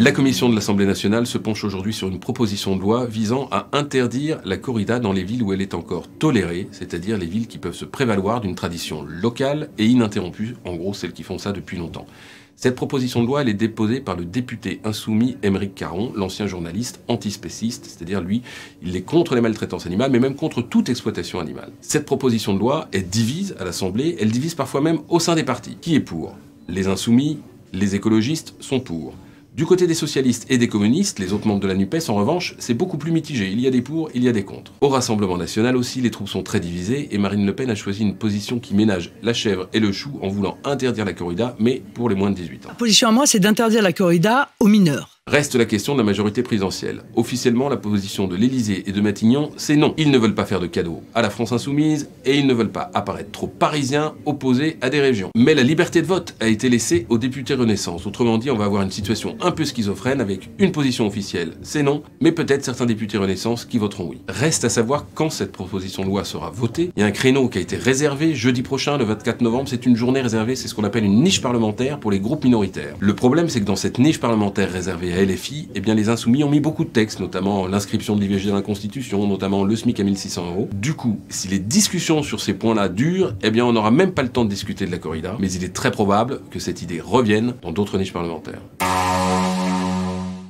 La commission de l'Assemblée nationale se penche aujourd'hui sur une proposition de loi visant à interdire la corrida dans les villes où elle est encore tolérée, c'est-à-dire les villes qui peuvent se prévaloir d'une tradition locale et ininterrompue, en gros celles qui font ça depuis longtemps. Cette proposition de loi, elle est déposée par le député insoumis Aymeric Caron, l'ancien journaliste antispéciste, c'est-à-dire lui, il est contre les maltraitances animales, mais même contre toute exploitation animale. Cette proposition de loi, elle divise à l'Assemblée, elle divise parfois même au sein des partis. Qui est pour? Les insoumis, les écologistes sont pour. Du côté des socialistes et des communistes, les autres membres de la NUPES, en revanche, c'est beaucoup plus mitigé. Il y a des pour, il y a des contre. Au Rassemblement national aussi, les troupes sont très divisées et Marine Le Pen a choisi une position qui ménage la chèvre et le chou en voulant interdire la corrida, mais pour les moins de 18 ans. La position à moi, c'est d'interdire la corrida aux mineurs. Reste la question de la majorité présidentielle. Officiellement, la position de l'Élysée et de Matignon, c'est non. Ils ne veulent pas faire de cadeaux à la France insoumise et ils ne veulent pas apparaître trop parisiens opposés à des régions. Mais la liberté de vote a été laissée aux députés Renaissance. Autrement dit, on va avoir une situation un peu schizophrène avec une position officielle, c'est non, mais peut-être certains députés Renaissance qui voteront oui. Reste à savoir quand cette proposition de loi sera votée. Il y a un créneau qui a été réservé jeudi prochain, le 24 novembre. C'est une journée réservée, c'est ce qu'on appelle une niche parlementaire pour les groupes minoritaires. Le problème, c'est que dans cette niche parlementaire réservée à LFI, eh bien les Insoumis ont mis beaucoup de textes, notamment l'inscription de l'IVG dans la Constitution, notamment le SMIC à 1 600 €. Du coup, si les discussions sur ces points-là durent, eh bien on n'aura même pas le temps de discuter de la corrida, mais il est très probable que cette idée revienne dans d'autres niches parlementaires.